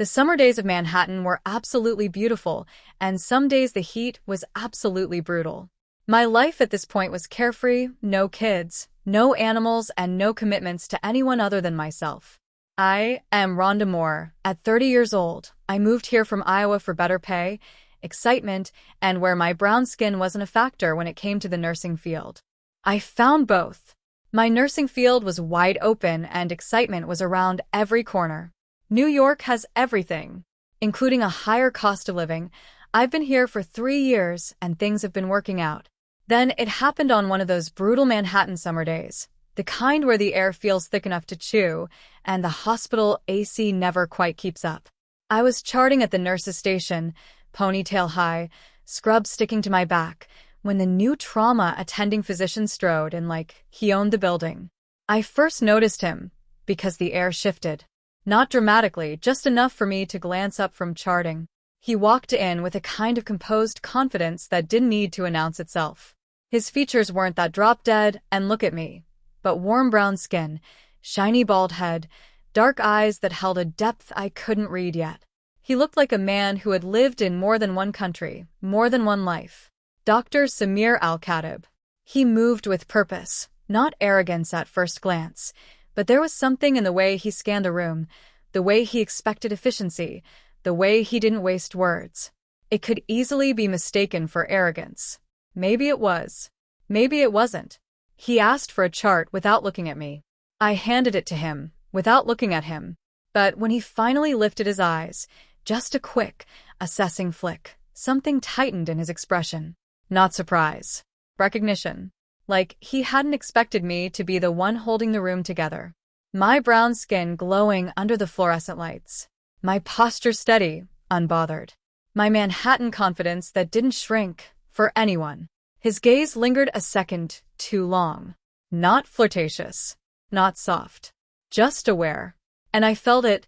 The summer days of Manhattan were absolutely beautiful, and some days the heat was absolutely brutal. My life at this point was carefree, no kids, no animals, and no commitments to anyone other than myself. I am Rhonda Moore. At 30 years old, I moved here from Iowa for better pay, excitement, and where my brown skin wasn't a factor when it came to the nursing field. I found both. My nursing field was wide open and excitement was around every corner. New York has everything, including a higher cost of living. I've been here for 3 years and things have been working out. Then it happened on one of those brutal Manhattan summer days, the kind where the air feels thick enough to chew and the hospital AC never quite keeps up. I was charting at the nurse's station, ponytail high, scrubs sticking to my back, when the new trauma attending physician strode in like he owned the building. I first noticed him because the air shifted. Not dramatically, just enough for me to glance up from charting. He walked in with a kind of composed confidence that didn't need to announce itself. His features weren't that drop-dead and look at me, but warm brown skin, shiny bald head, dark eyes that held a depth I couldn't read yet. He looked like a man who had lived in more than one country, more than one life. Dr. Samir Al-Khatib. He moved with purpose, not arrogance at first glance, but there was something in the way he scanned the room, the way he expected efficiency, the way he didn't waste words. It could easily be mistaken for arrogance. Maybe it was. Maybe it wasn't. He asked for a chart without looking at me. I handed it to him, without looking at him. But when he finally lifted his eyes, just a quick, assessing flick, something tightened in his expression. Not surprise. Recognition. Like he hadn't expected me to be the one holding the room together. My brown skin glowing under the fluorescent lights. My posture steady, unbothered. My Manhattan confidence that didn't shrink for anyone. His gaze lingered a second too long. Not flirtatious. Not soft. Just aware. And I felt it,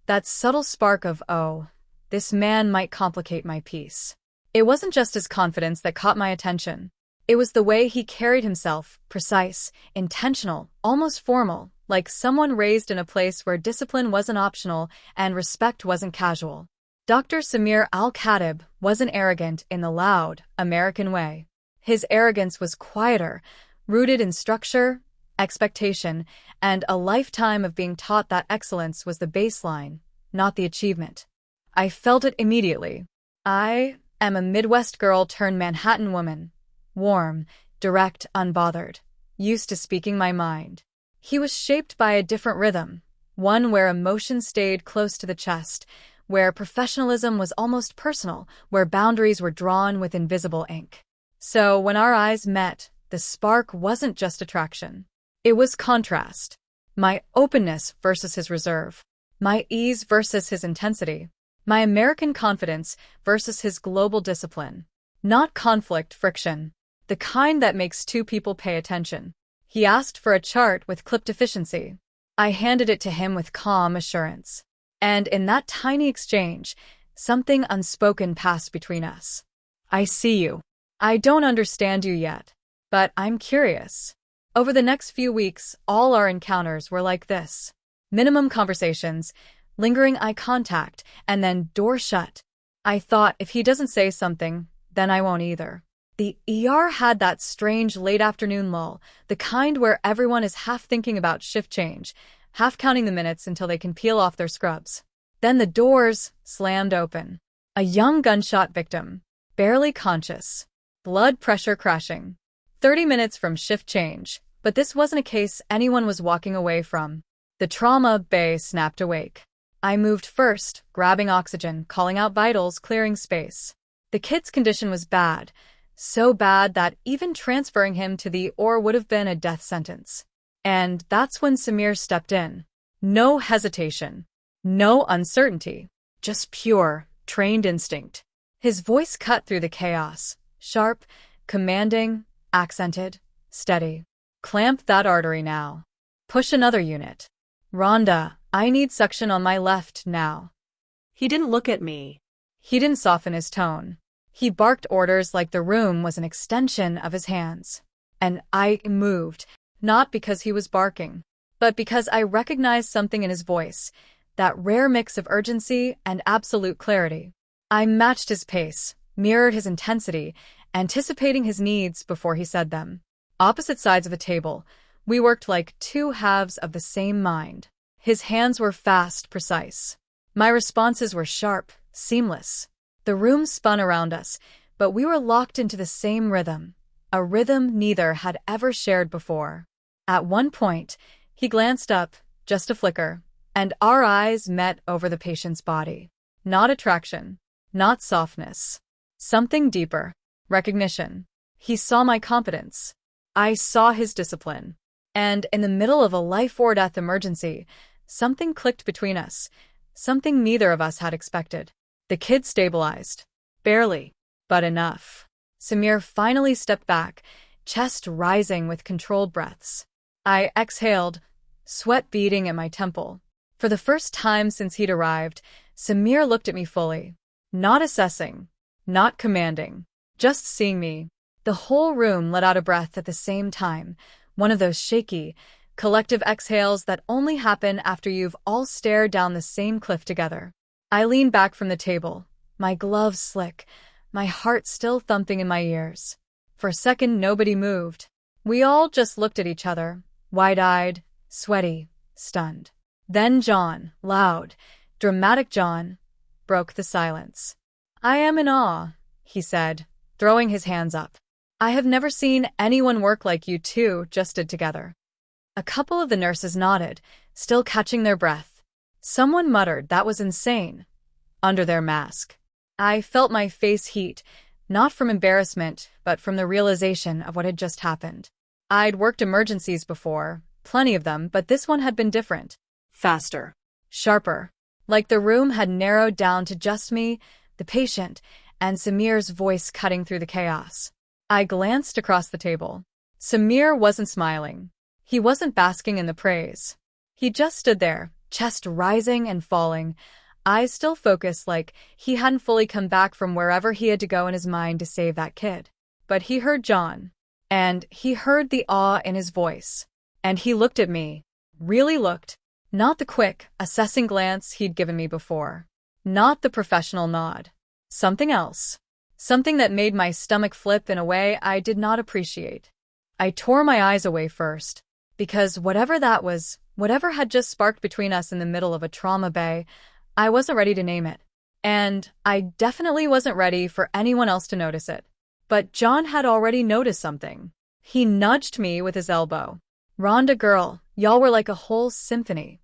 that subtle spark of, oh, this man might complicate my peace. It wasn't just his confidence that caught my attention. It was the way he carried himself, precise, intentional, almost formal, like someone raised in a place where discipline wasn't optional and respect wasn't casual. Dr. Samir Al-Khatib wasn't arrogant in the loud, American way. His arrogance was quieter, rooted in structure, expectation, and a lifetime of being taught that excellence was the baseline, not the achievement. I felt it immediately. I am a Midwest girl turned Manhattan woman. Warm, direct, unbothered, used to speaking my mind. He was shaped by a different rhythm, one where emotion stayed close to the chest, where professionalism was almost personal, where boundaries were drawn with invisible ink. So when our eyes met, the spark wasn't just attraction. It was contrast. My openness versus his reserve. My ease versus his intensity. My American confidence versus his global discipline. Not conflict, friction. The kind that makes two people pay attention. He asked for a chart with clipped efficiency. I handed it to him with calm assurance. And in that tiny exchange, something unspoken passed between us. I see you. I don't understand you yet, but I'm curious. Over the next few weeks, all our encounters were like this. Minimum conversations, lingering eye contact, and then door shut. I thought if he doesn't say something, then I won't either. The ER had that strange late afternoon lull, the kind where everyone is half thinking about shift change, half counting the minutes until they can peel off their scrubs. Then the doors slammed open. A young gunshot victim, barely conscious, blood pressure crashing. 30 minutes from shift change, but this wasn't a case anyone was walking away from. The trauma bay snapped awake. I moved first, grabbing oxygen, calling out vitals, clearing space. The kid's condition was bad, so bad that even transferring him to the OR would have been a death sentence. And that's when Samir stepped in. No hesitation. No uncertainty. Just pure, trained instinct. His voice cut through the chaos. Sharp, commanding, accented, steady. Clamp that artery now. Push another unit. Rhonda, I need suction on my left now. He didn't look at me. He didn't soften his tone. He barked orders like the room was an extension of his hands. And I moved, not because he was barking, but because I recognized something in his voice, that rare mix of urgency and absolute clarity. I matched his pace, mirrored his intensity, anticipating his needs before he said them. Opposite sides of a table, we worked like two halves of the same mind. His hands were fast, precise. My responses were sharp, seamless. The room spun around us, but we were locked into the same rhythm, a rhythm neither had ever shared before. At one point, he glanced up, just a flicker, and our eyes met over the patient's body. Not attraction, not softness. Something deeper. Recognition. He saw my competence. I saw his discipline. And in the middle of a life-or-death emergency, something clicked between us, something neither of us had expected. The kid stabilized. Barely, but enough. Samir finally stepped back, chest rising with controlled breaths. I exhaled, sweat beading at my temple. For the first time since he'd arrived, Samir looked at me fully. Not assessing, not commanding, just seeing me. The whole room let out a breath at the same time, one of those shaky, collective exhales that only happen after you've all stared down the same cliff together. I leaned back from the table, my gloves slick, my heart still thumping in my ears. For a second, nobody moved. We all just looked at each other, wide-eyed, sweaty, stunned. Then John, loud, dramatic John, broke the silence. "I am in awe," he said, throwing his hands up. "I have never seen anyone work like you two just did together." A couple of the nurses nodded, still catching their breath. Someone muttered that was insane, under their mask. I felt my face heat, not from embarrassment, but from the realization of what had just happened. I'd worked emergencies before, plenty of them, but this one had been different. Faster. Sharper. Like the room had narrowed down to just me, the patient, and Samir's voice cutting through the chaos. I glanced across the table. Samir wasn't smiling. He wasn't basking in the praise. He just stood there, chest rising and falling, eyes still focused like he hadn't fully come back from wherever he had to go in his mind to save that kid. But he heard John. And he heard the awe in his voice. And he looked at me. Really looked. Not the quick, assessing glance he'd given me before. Not the professional nod. Something else. Something that made my stomach flip in a way I did not appreciate. I tore my eyes away first, because whatever that was, whatever had just sparked between us in the middle of a trauma bay, I wasn't ready to name it. And I definitely wasn't ready for anyone else to notice it. But John had already noticed something. He nudged me with his elbow. "Rhonda girl, y'all were like a whole symphony."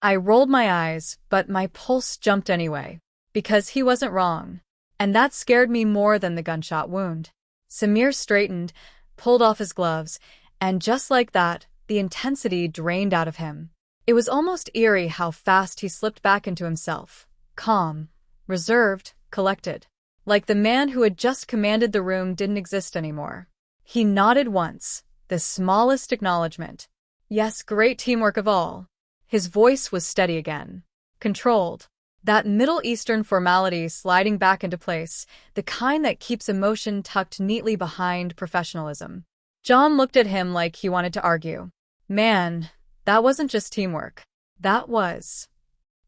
I rolled my eyes, but my pulse jumped anyway, because he wasn't wrong. And that scared me more than the gunshot wound. Samir straightened, pulled off his gloves, and just like that, the intensity drained out of him. It was almost eerie how fast he slipped back into himself. Calm, reserved, collected. Like the man who had just commanded the room didn't exist anymore. He nodded once, the smallest acknowledgement. Yes, great teamwork of all. His voice was steady again. Controlled. That Middle Eastern formality sliding back into place, the kind that keeps emotion tucked neatly behind professionalism. John looked at him like he wanted to argue. Man, that wasn't just teamwork. That was.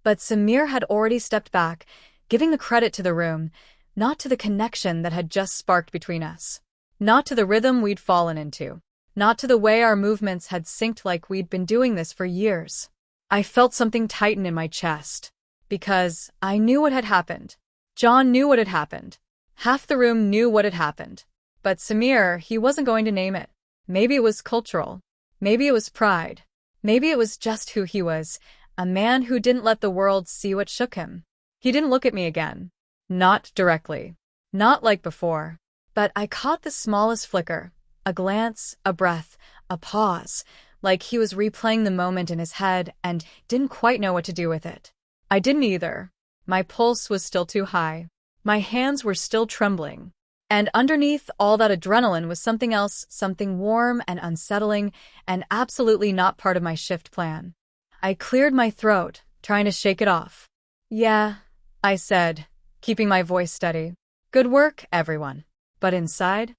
But Samir had already stepped back, giving the credit to the room, not to the connection that had just sparked between us. Not to the rhythm we'd fallen into. Not to the way our movements had synced like we'd been doing this for years. I felt something tighten in my chest. Because I knew what had happened. John knew what had happened. Half the room knew what had happened. But Samir, he wasn't going to name it. Maybe it was cultural. Maybe it was pride. Maybe it was just who he was, a man who didn't let the world see what shook him. He didn't look at me again. Not directly. Not like before. But I caught the smallest flicker, a glance, a breath, a pause, like he was replaying the moment in his head and didn't quite know what to do with it. I didn't either. My pulse was still too high. My hands were still trembling. And underneath all that adrenaline was something else, something warm and unsettling, and absolutely not part of my shift plan. I cleared my throat, trying to shake it off. "Yeah," I said, keeping my voice steady. "Good work, everyone." But inside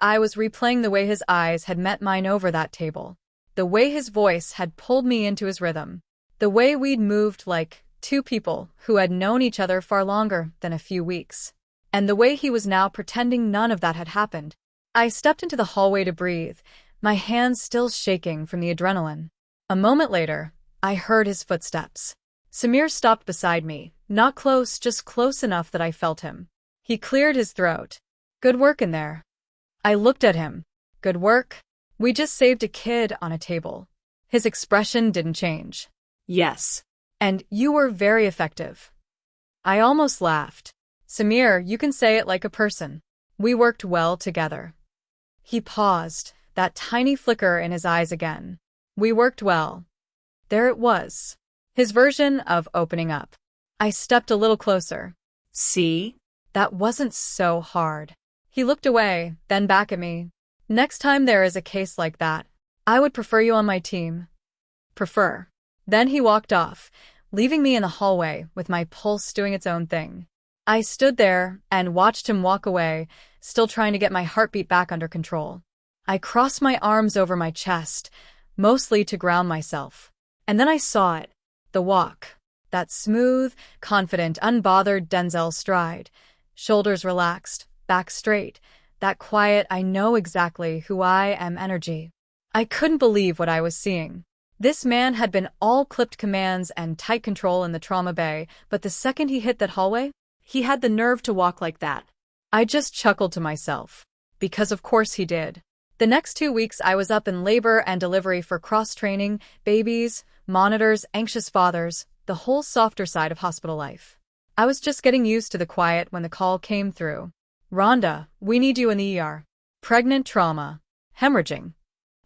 I was replaying the way his eyes had met mine over that table. The way his voice had pulled me into his rhythm. The way we'd moved like two people who had known each other far longer than a few weeks. And the way he was now pretending none of that had happened. I stepped into the hallway to breathe, my hands still shaking from the adrenaline. A moment later, I heard his footsteps. Samir stopped beside me, not close, just close enough that I felt him. He cleared his throat. Good work in there. I looked at him. Good work? We just saved a kid on a table. His expression didn't change. Yes. And you were very effective. I almost laughed. Samir, you can say it like a person. We worked well together. He paused, that tiny flicker in his eyes again. We worked well. There it was. His version of opening up. I stepped a little closer. See? That wasn't so hard. He looked away, then back at me. Next time there is a case like that, I would prefer you on my team. Prefer. Then he walked off, leaving me in the hallway with my pulse doing its own thing. I stood there and watched him walk away, still trying to get my heartbeat back under control. I crossed my arms over my chest, mostly to ground myself. And then I saw it. The walk. That smooth, confident, unbothered Denzel stride. Shoulders relaxed, back straight. That quiet, I know exactly who I am energy. I couldn't believe what I was seeing. This man had been all clipped commands and tight control in the trauma bay, but the second he hit that hallway, He had the nerve to walk like that. I just chuckled to myself. Because of course he did. The next 2 weeks I was up in labor and delivery for cross-training, babies, monitors, anxious fathers, the whole softer side of hospital life. I was just getting used to the quiet when the call came through. Rhonda, we need you in the ER. Pregnant trauma. Hemorrhaging.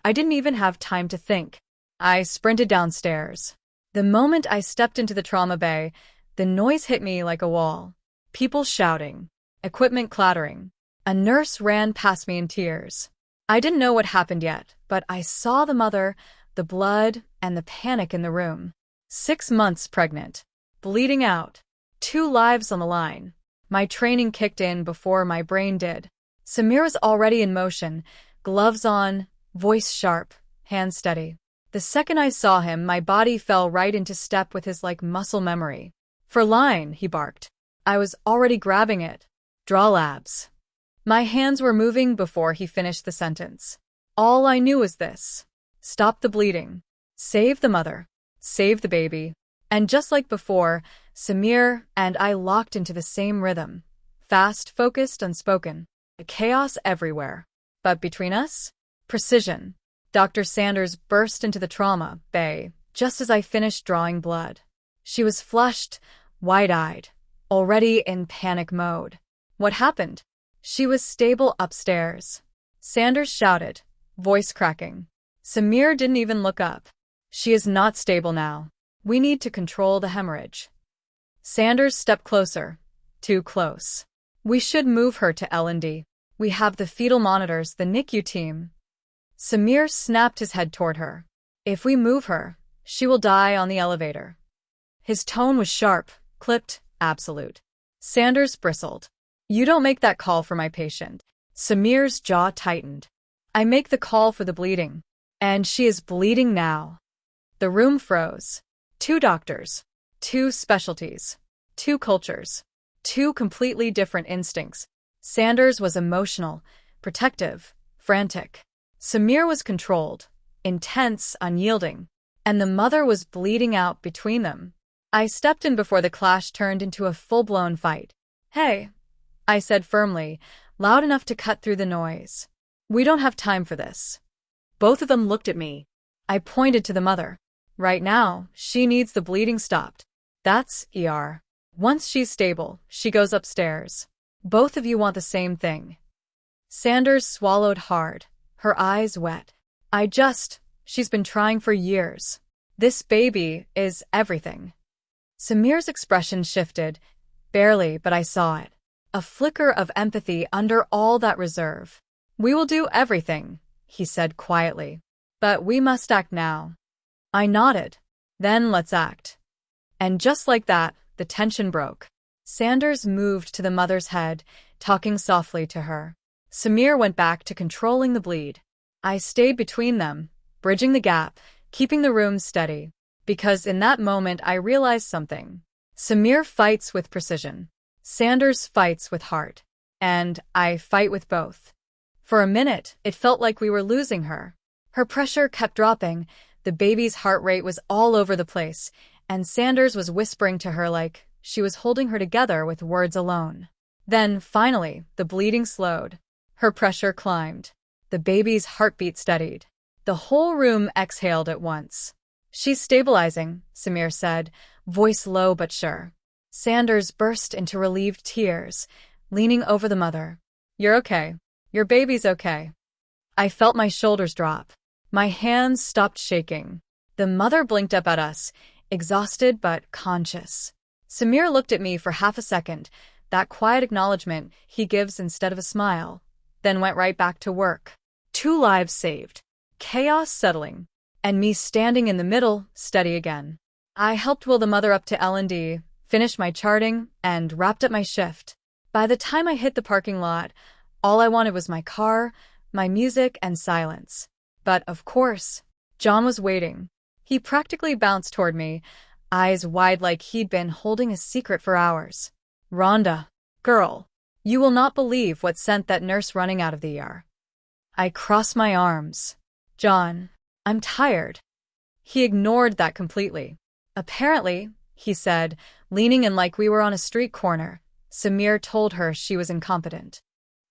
I didn't even have time to think. I sprinted downstairs. The moment I stepped into the trauma bay, the noise hit me like a wall. People shouting. Equipment clattering. A nurse ran past me in tears. I didn't know what happened yet, but I saw the mother, the blood, and the panic in the room. 6 months pregnant. Bleeding out. 2 lives on the line. My training kicked in before my brain did. Samir was already in motion, gloves on, voice sharp, hands steady. The second I saw him, my body fell right into step with his muscle memory. For line, he barked. I was already grabbing it. Draw labs. My hands were moving before he finished the sentence. All I knew was this. Stop the bleeding. Save the mother. Save the baby. And just like before, Samir and I locked into the same rhythm. Fast, focused, unspoken. Chaos everywhere. But between us? Precision. Dr. Sanders burst into the trauma bay just as I finished drawing blood. She was flushed, wide-eyed, already in panic mode. What happened? She was stable upstairs. Sanders shouted, voice cracking. Samir didn't even look up. She is not stable now. We need to control the hemorrhage. Sanders stepped closer. Too close. We should move her to L&D. We have the fetal monitors, the NICU team. Samir snapped his head toward her. If we move her, she will die on the elevator. His tone was sharp, clipped, absolute. Sanders bristled. You don't make that call for my patient. Samir's jaw tightened. I make the call for the bleeding. And she is bleeding now. The room froze. 2 doctors. 2 specialties. 2 cultures. 2 completely different instincts. Sanders was emotional, protective, frantic. Samir was controlled, intense, unyielding. And the mother was bleeding out between them. I stepped in before the clash turned into a full-blown fight. Hey, I said firmly, loud enough to cut through the noise. We don't have time for this. Both of them looked at me. I pointed to the mother. Right now, she needs the bleeding stopped. That's ER. Once she's stable, she goes upstairs. Both of you want the same thing. Sanders swallowed hard, her eyes wet. She's been trying for years. This baby is everything. Samir's expression shifted, barely, but I saw it. A flicker of empathy under all that reserve. We will do everything, he said quietly. But we must act now. I nodded. Then let's act. And just like that, the tension broke. Sanders moved to the mother's head, talking softly to her. Samir went back to controlling the bleed. I stayed between them, bridging the gap, keeping the room steady. because in that moment I realized something. Samir fights with precision. Sanders fights with heart. And I fight with both. For a minute, it felt like we were losing her. Her pressure kept dropping, the baby's heart rate was all over the place, and Sanders was whispering to her like she was holding her together with words alone. Then, finally, the bleeding slowed. Her pressure climbed. The baby's heartbeat steadied. The whole room exhaled at once. "She's stabilizing," Samir said, voice low but sure. Sanders burst into relieved tears, leaning over the mother. "You're okay. Your baby's okay." I felt my shoulders drop. My hands stopped shaking. The mother blinked up at us, exhausted but conscious. Samir looked at me for half a second, that quiet acknowledgement he gives instead of a smile, then went right back to work. 2 lives saved. Chaos settling. And me standing in the middle, steady again. I helped wheel the mother up to L&D, finished my charting, and wrapped up my shift. By the time I hit the parking lot, all I wanted was my car, my music, and silence. But, of course, John was waiting. He practically bounced toward me, eyes wide like he'd been holding a secret for hours. "Rhonda, girl, you will not believe what sent that nurse running out of the ER." I crossed my arms. "John, I'm tired." He ignored that completely. "Apparently," he said, leaning in like we were on a street corner, "Samir told her she was incompetent."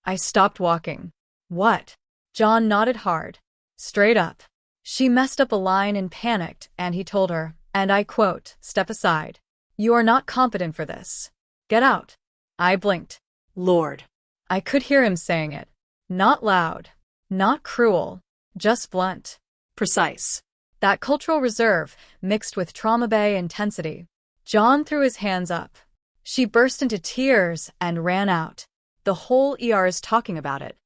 I stopped walking. "What?" John nodded hard. "Straight up. She messed up a line and panicked, and he told her, and I quote, 'Step aside. You are not competent for this. Get out.'" I blinked. Lord. I could hear him saying it. Not loud. Not cruel. Just blunt. Precise. That cultural reserve, mixed with trauma-bay intensity. John threw his hands up. She burst into tears and ran out. "The whole ER is talking about it."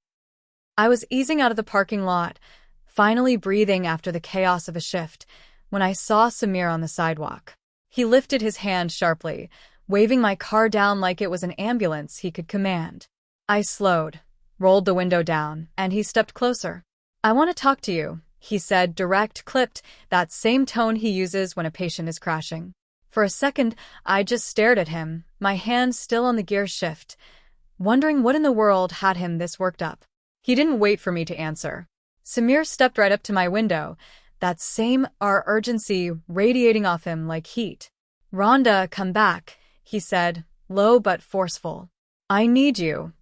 I was easing out of the parking lot, finally breathing after the chaos of a shift, when I saw Samir on the sidewalk. He lifted his hand sharply, waving my car down like it was an ambulance he could command. I slowed, rolled the window down, and he stepped closer. "I want to talk to you," he said, direct, clipped, that same tone he uses when a patient is crashing. For a second, I just stared at him, my hand still on the gear shift, wondering what in the world had him this worked up. He didn't wait for me to answer. Samir stepped right up to my window, that same urgency radiating off him like heat. "Rhonda, come back," he said, low but forceful. "I need you.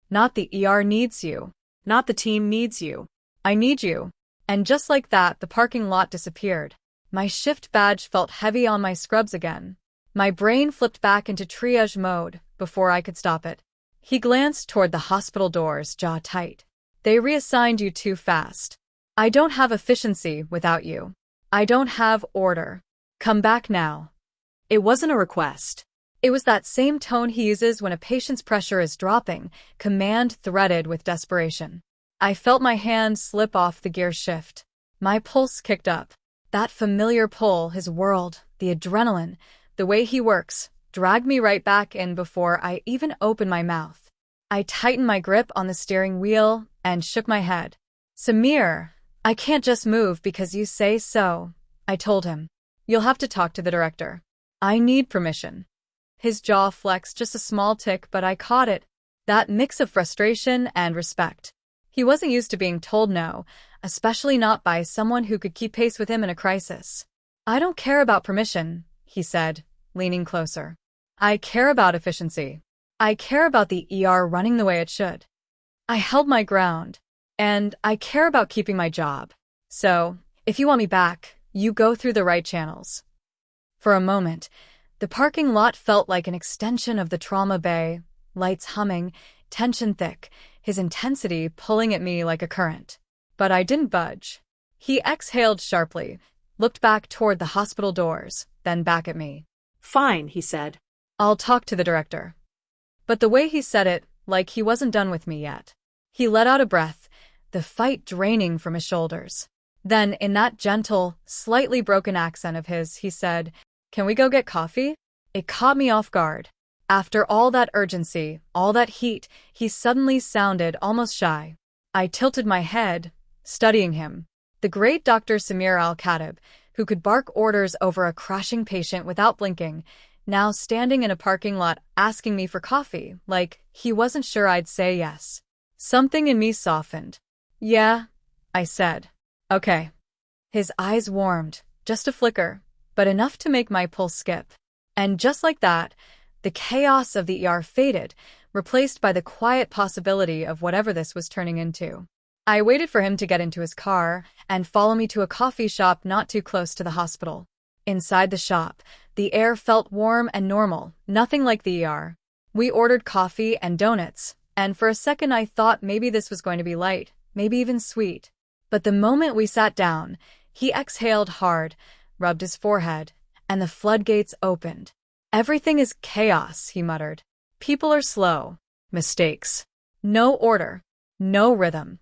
Not the ER needs you. Not the team needs you. I need you." And just like that, the parking lot disappeared. My shift badge felt heavy on my scrubs again. My brain flipped back into triage mode before I could stop it. He glanced toward the hospital doors, jaw tight. "They reassigned you too fast. I don't have efficiency without you. I don't have order. Come back now." It wasn't a request. It was that same tone he uses when a patient's pressure is dropping, command threaded with desperation. I felt my hand slip off the gear shift. My pulse kicked up. That familiar pull, his world, the adrenaline, the way he works, dragged me right back in before I even opened my mouth. I tightened my grip on the steering wheel and shook my head. "Samir, I can't just move because you say so," I told him. "You'll have to talk to the director. I need permission." His jaw flexed just a small tick, but I caught it. That mix of frustration and respect. He wasn't used to being told no, especially not by someone who could keep pace with him in a crisis. "I don't care about permission," he said, leaning closer. "I care about efficiency. I care about the ER running the way it should." I held my ground. "And I care about keeping my job. So, if you want me back, you go through the right channels." For a moment, the parking lot felt like an extension of the trauma bay, lights humming, tension thick, his intensity pulling at me like a current. But I didn't budge. He exhaled sharply, looked back toward the hospital doors, then back at me. "Fine," he said. "I'll talk to the director." But the way he said it, like he wasn't done with me yet. He let out a breath, the fight draining from his shoulders. Then, in that gentle, slightly broken accent of his, he said, "Can we go get coffee?" It caught me off guard. After all that urgency, all that heat, he suddenly sounded almost shy. I tilted my head, studying him. The great Dr. Samir al-Khatib, who could bark orders over a crashing patient without blinking, now standing in a parking lot asking me for coffee, like he wasn't sure I'd say yes. Something in me softened. Yeah, I said. Okay. His eyes warmed, just a flicker, but enough to make my pulse skip. And just like that, the chaos of the ER faded, replaced by the quiet possibility of whatever this was turning into. I waited for him to get into his car and follow me to a coffee shop not too close to the hospital. Inside the shop, the air felt warm and normal, nothing like the ER. We ordered coffee and donuts, and for a second I thought maybe this was going to be light, maybe even sweet. But the moment we sat down, he exhaled hard, rubbed his forehead, and the floodgates opened. Everything is chaos, he muttered. People are slow. Mistakes. No order. No rhythm.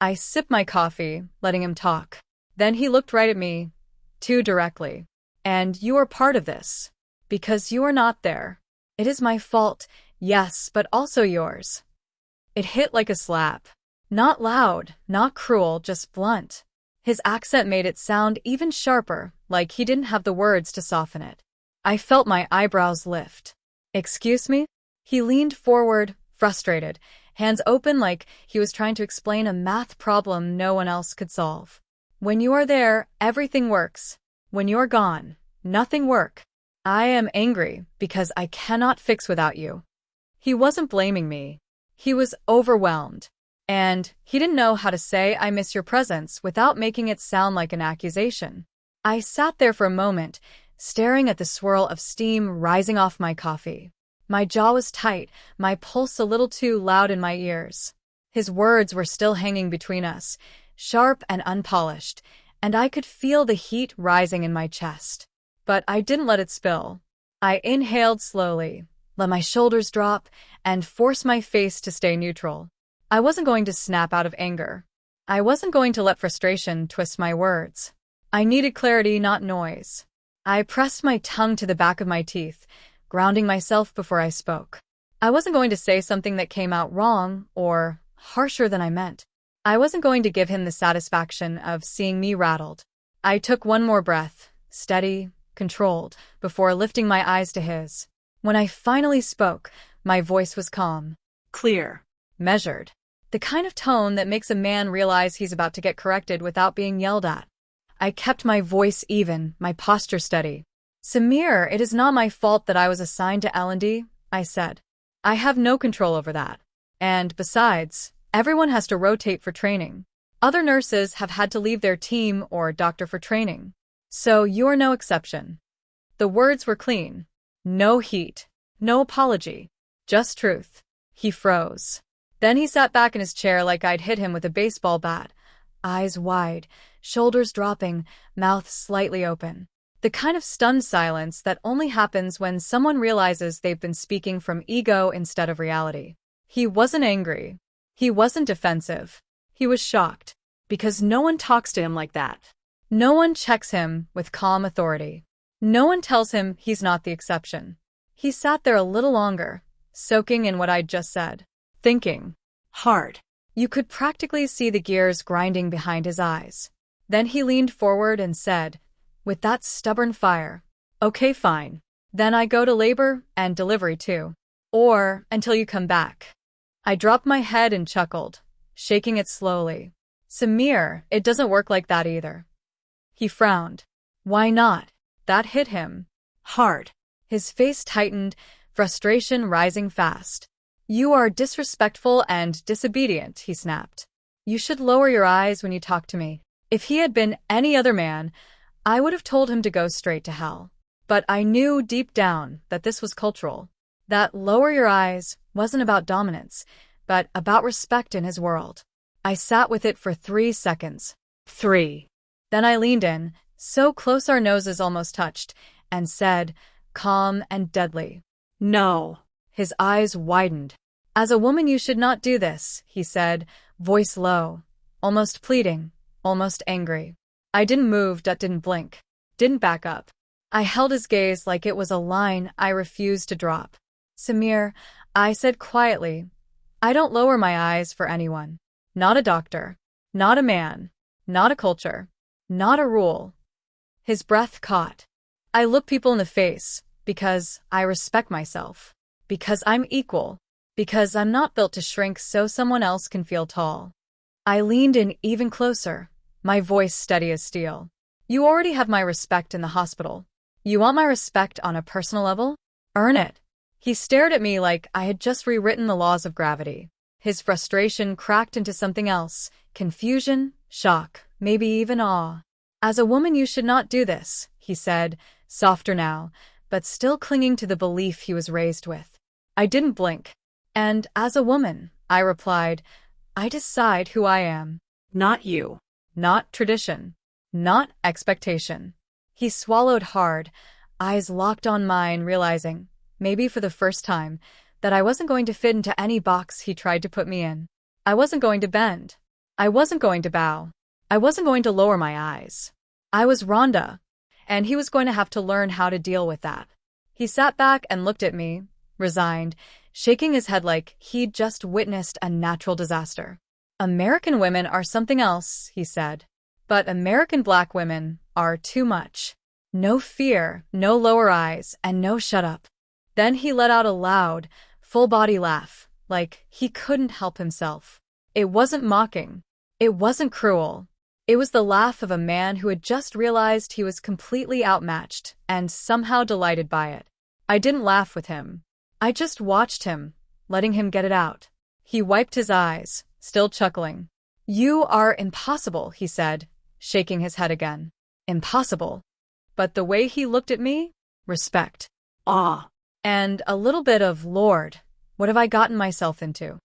I sipped my coffee, letting him talk. Then he looked right at me, too directly. And you are part of this. Because you are not there. It is my fault, yes, but also yours. It hit like a slap. Not loud, not cruel, just blunt. His accent made it sound even sharper, like he didn't have the words to soften it. I felt my eyebrows lift. Excuse me? He leaned forward, frustrated, hands open like he was trying to explain a math problem no one else could solve. When you are there, everything works. When you're gone, nothing works. I am angry because I cannot fix without you. He wasn't blaming me. He was overwhelmed. And he didn't know how to say I miss your presence without making it sound like an accusation. I sat there for a moment, staring at the swirl of steam rising off my coffee. My jaw was tight, my pulse a little too loud in my ears. His words were still hanging between us, sharp and unpolished, and I could feel the heat rising in my chest. But I didn't let it spill. I inhaled slowly, let my shoulders drop, and forced my face to stay neutral. I wasn't going to snap out of anger. I wasn't going to let frustration twist my words. I needed clarity, not noise. I pressed my tongue to the back of my teeth, grounding myself before I spoke. I wasn't going to say something that came out wrong or harsher than I meant. I wasn't going to give him the satisfaction of seeing me rattled. I took one more breath, steady, controlled, before lifting my eyes to his. When I finally spoke, my voice was calm. Clear. Measured. The kind of tone that makes a man realize he's about to get corrected without being yelled at. I kept my voice even, my posture steady. Samir, it is not my fault that I was assigned to L&D, I said. I have no control over that. And besides, everyone has to rotate for training. Other nurses have had to leave their team or doctor for training. So you're no exception. The words were clean. No heat. No apology. Just truth. He froze. Then he sat back in his chair like I'd hit him with a baseball bat, eyes wide, shoulders dropping, mouth slightly open. The kind of stunned silence that only happens when someone realizes they've been speaking from ego instead of reality. He wasn't angry. He wasn't defensive. He was shocked. Because no one talks to him like that. No one checks him with calm authority. No one tells him he's not the exception. He sat there a little longer, soaking in what I'd just said. Thinking. Hard. You could practically see the gears grinding behind his eyes. Then he leaned forward and said, with that stubborn fire, okay, fine. Then I go to labor and delivery too. Or until you come back. I dropped my head and chuckled, shaking it slowly. Samir, it doesn't work like that either. He frowned. Why not? That hit him. Hard. His face tightened, frustration rising fast. You are disrespectful and disobedient, he snapped. You should lower your eyes when you talk to me. If he had been any other man, I would have told him to go straight to hell. But I knew deep down that this was cultural. That lower your eyes wasn't about dominance, but about respect in his world. I sat with it for 3 seconds. 3. Then I leaned in, so close our noses almost touched, and said, calm and deadly. No. His eyes widened. As a woman you should not do this, he said, voice low, almost pleading, almost angry. I didn't move, didn't blink, didn't back up. I held his gaze like it was a line I refused to drop. Samir, I said quietly, I don't lower my eyes for anyone. Not a doctor. Not a man. Not a culture. Not a rule. His breath caught. I look people in the face because I respect myself, because I'm equal, because I'm not built to shrink so someone else can feel tall. I leaned in even closer, my voice steady as steel. You already have my respect in the hospital. You want my respect on a personal level? Earn it. He stared at me like I had just rewritten the laws of gravity. His frustration cracked into something else, confusion, shock, maybe even awe. As a woman, you should not do this, he said, softer now, but still clinging to the belief he was raised with. I didn't blink. And as a woman, I replied, I decide who I am. Not you. Not tradition. Not expectation. He swallowed hard, eyes locked on mine, realizing, maybe for the first time, that I wasn't going to fit into any box he tried to put me in. I wasn't going to bend. I wasn't going to bow. I wasn't going to lower my eyes. I was Rhonda, and he was going to have to learn how to deal with that. He sat back and looked at me, resigned, shaking his head like he'd just witnessed a natural disaster. American women are something else, he said. But American black women are too much. No fear, no lower eyes, and no shut up. Then he let out a loud, full-body laugh, like he couldn't help himself. It wasn't mocking. It wasn't cruel. It was the laugh of a man who had just realized he was completely outmatched and somehow delighted by it. I didn't laugh with him. I just watched him, letting him get it out. He wiped his eyes, still chuckling. You are impossible, he said, shaking his head again. Impossible. But the way he looked at me? Respect. Awe. And a little bit of, Lord, what have I gotten myself into?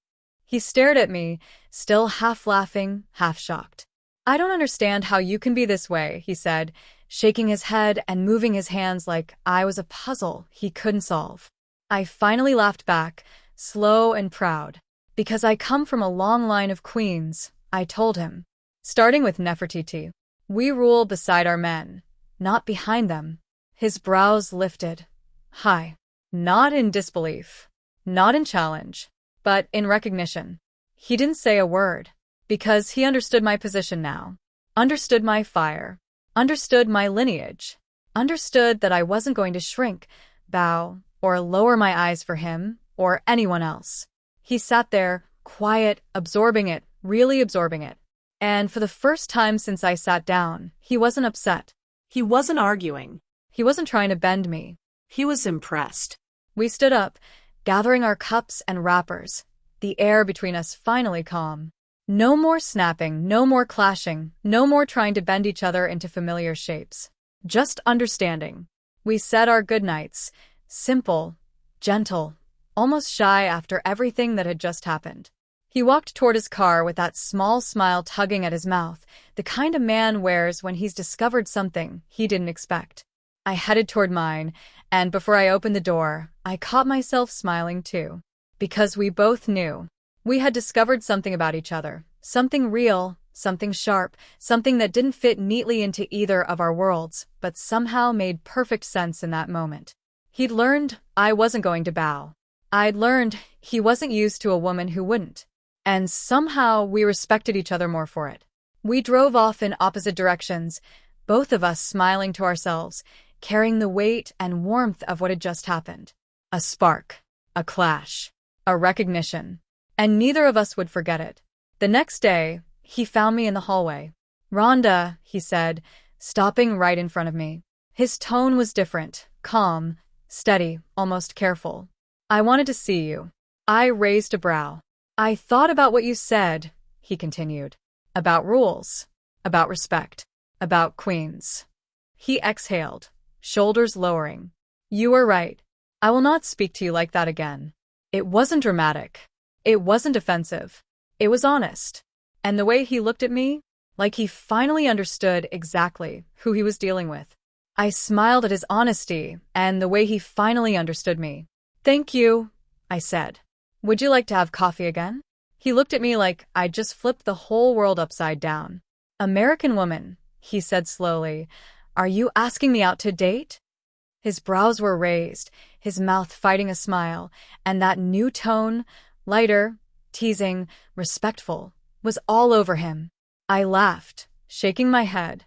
He stared at me, still half laughing, half shocked. I don't understand how you can be this way, he said, shaking his head and moving his hands like I was a puzzle he couldn't solve. I finally laughed back, slow and proud. Because I come from a long line of queens, I told him. Starting with Nefertiti. We rule beside our men, not behind them. His brows lifted. High. Not in disbelief. Not in challenge. But in recognition. He didn't say a word. Because he understood my position now. Understood my fire. Understood my lineage. Understood that I wasn't going to shrink, bow, or lower my eyes for him, or anyone else. He sat there, quiet, absorbing it, really absorbing it. And for the first time since I sat down, he wasn't upset. He wasn't arguing. He wasn't trying to bend me. He was impressed. We stood up, gathering our cups and wrappers, the air between us finally calm. No more snapping, no more clashing, no more trying to bend each other into familiar shapes. Just understanding. We said our goodnights, simple, gentle, almost shy after everything that had just happened. He walked toward his car with that small smile tugging at his mouth, the kind a man wears when he's discovered something he didn't expect. I headed toward mine, and before I opened the door, I caught myself smiling too. Because we both knew. We had discovered something about each other, something real, something sharp, something that didn't fit neatly into either of our worlds, but somehow made perfect sense in that moment. He'd learned I wasn't going to bow. I'd learned he wasn't used to a woman who wouldn't. And somehow we respected each other more for it. We drove off in opposite directions, both of us smiling to ourselves, carrying the weight and warmth of what had just happened. A spark, a clash, a recognition. And neither of us would forget it. The next day, he found me in the hallway. Rhonda, he said, stopping right in front of me. His tone was different, calm, steady, almost careful. I wanted to see you. I raised a brow. I thought about what you said, he continued. About rules. About respect. About queens. He exhaled, shoulders lowering. You were right. I will not speak to you like that again. It wasn't dramatic. It wasn't offensive. It was honest. And the way he looked at me, like he finally understood exactly who he was dealing with. I smiled at his honesty and the way he finally understood me. Thank you, I said. Would you like to have coffee again? He looked at me like I'd just flipped the whole world upside down. American woman, he said slowly, are you asking me out to date? His brows were raised, his mouth fighting a smile, and that new tone, lighter, teasing, respectful, was all over him. I laughed, shaking my head.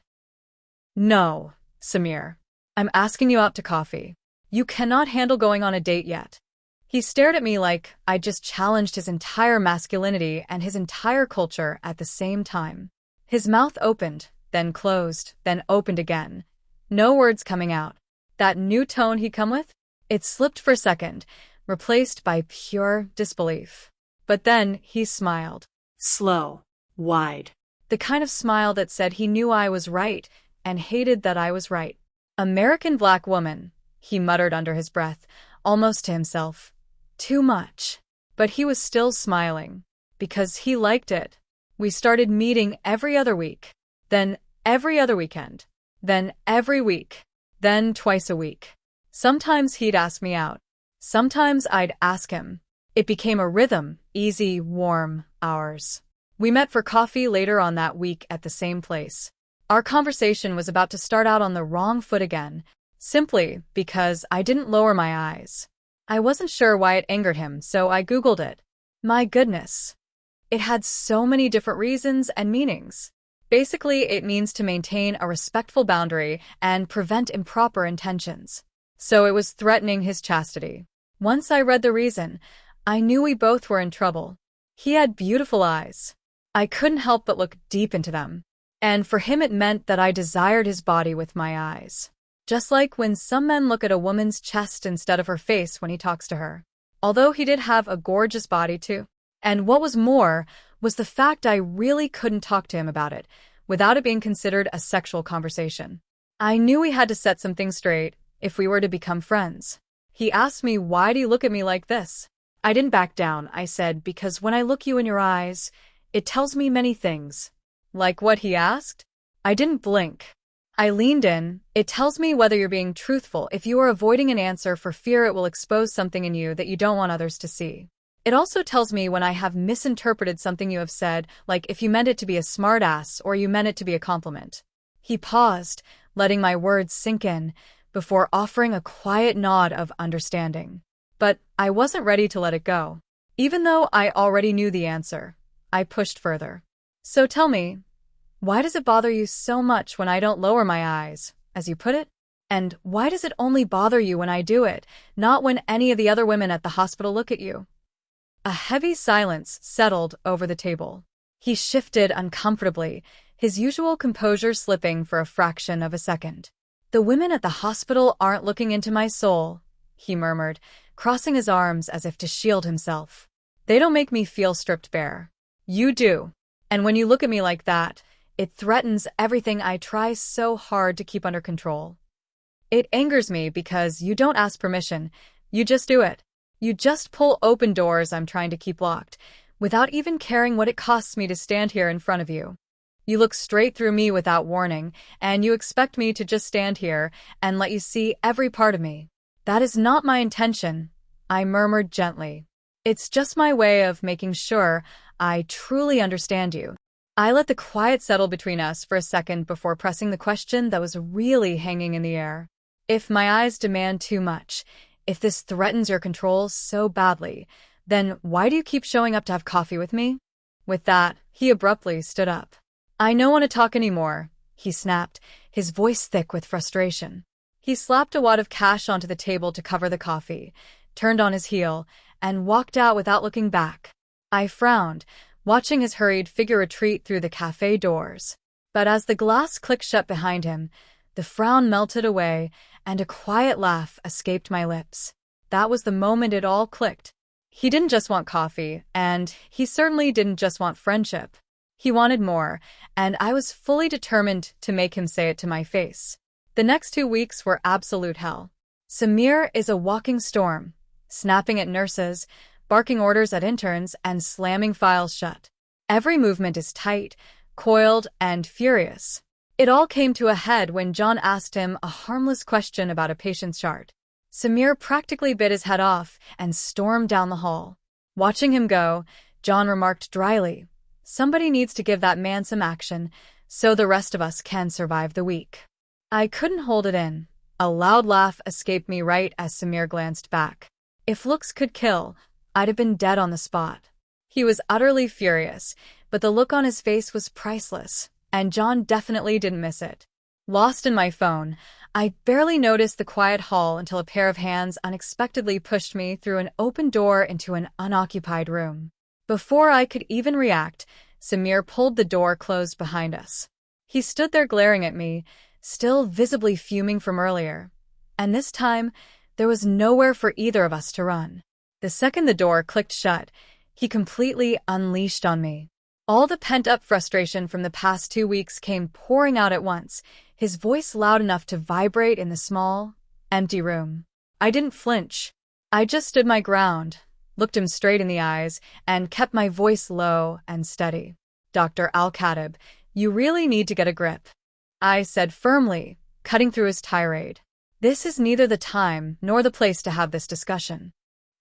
No, Samir, I'm asking you out to coffee. You cannot handle going on a date yet. He stared at me like I'd just challenged his entire masculinity and his entire culture at the same time. His mouth opened, then closed, then opened again. No words coming out. That new tone he'd come with? It slipped for a second, replaced by pure disbelief. But then he smiled. Slow. Wide. The kind of smile that said he knew I was right and hated that I was right. American black woman, he muttered under his breath, almost to himself. Too much. But he was still smiling. Because he liked it. We started meeting every other week. Then every other weekend. Then every week. Then twice a week. Sometimes he'd ask me out. Sometimes I'd ask him. It became a rhythm, easy, warm hours. We met for coffee later on that week at the same place. Our conversation was about to start out on the wrong foot again, simply because I didn't lower my eyes. I wasn't sure why it angered him, so I Googled it. My goodness. It had so many different reasons and meanings. Basically, it means to maintain a respectful boundary and prevent improper intentions. So it was threatening his chastity. Once I read the reason, I knew we both were in trouble. He had beautiful eyes. I couldn't help but look deep into them. And for him it meant that I desired his body with my eyes. Just like when some men look at a woman's chest instead of her face when he talks to her. Although he did have a gorgeous body too. And what was more was the fact I really couldn't talk to him about it without it being considered a sexual conversation. I knew we had to set something straight if we were to become friends. He asked me, "Why do you look at me like this?" I didn't back down. I said, "Because when I look you in your eyes, it tells me many things." Like what he asked? I didn't blink. I leaned in. "It tells me whether you're being truthful, if you are avoiding an answer for fear it will expose something in you that you don't want others to see. It also tells me when I have misinterpreted something you have said, like if you meant it to be a smartass or you meant it to be a compliment." He paused, letting my words sink in, before offering a quiet nod of understanding. But I wasn't ready to let it go. Even though I already knew the answer, I pushed further. "So tell me, why does it bother you so much when I don't lower my eyes, as you put it? And why does it only bother you when I do it, not when any of the other women at the hospital look at you?" A heavy silence settled over the table. He shifted uncomfortably, his usual composure slipping for a fraction of a second. "The women at the hospital aren't looking into my soul," he murmured, crossing his arms as if to shield himself. "They don't make me feel stripped bare. You do. And when you look at me like that, it threatens everything I try so hard to keep under control. It angers me because you don't ask permission, you just do it. You just pull open doors I'm trying to keep locked, without even caring what it costs me to stand here in front of you. You look straight through me without warning, and you expect me to just stand here and let you see every part of me. That is not my intention," I murmured gently. "It's just my way of making sure I truly understand you." I let the quiet settle between us for a second before pressing the question that was really hanging in the air. "If my eyes demand too much, if this threatens your control so badly, then why do you keep showing up to have coffee with me?" With that, he abruptly stood up. "I don't want to talk anymore," he snapped, his voice thick with frustration. He slapped a wad of cash onto the table to cover the coffee, turned on his heel, and walked out without looking back. I frowned, watching his hurried figure retreat through the cafe doors. But as the glass clicked shut behind him, the frown melted away, and a quiet laugh escaped my lips. That was the moment it all clicked. He didn't just want coffee, and he certainly didn't just want friendship. He wanted more, and I was fully determined to make him say it to my face. The next 2 weeks were absolute hell. Samir is a walking storm, snapping at nurses, barking orders at interns, and slamming files shut. Every movement is tight, coiled, and furious. It all came to a head when John asked him a harmless question about a patient's chart. Samir practically bit his head off and stormed down the hall. Watching him go, John remarked dryly, "Somebody needs to give that man some action, so the rest of us can survive the week." I couldn't hold it in. A loud laugh escaped me right as Samir glanced back. If looks could kill, I'd have been dead on the spot. He was utterly furious, but the look on his face was priceless, and John definitely didn't miss it. Lost in my phone, I barely noticed the quiet hall until a pair of hands unexpectedly pushed me through an open door into an unoccupied room. Before I could even react, Samir pulled the door closed behind us. He stood there glaring at me, still visibly fuming from earlier. And this time, there was nowhere for either of us to run. The second the door clicked shut, he completely unleashed on me. All the pent-up frustration from the past 2 weeks came pouring out at once, his voice loud enough to vibrate in the small, empty room. I didn't flinch. I just stood my ground, looked him straight in the eyes, and kept my voice low and steady. "Dr. Al-Khatib, you really need to get a grip," I said firmly, cutting through his tirade. "This is neither the time nor the place to have this discussion."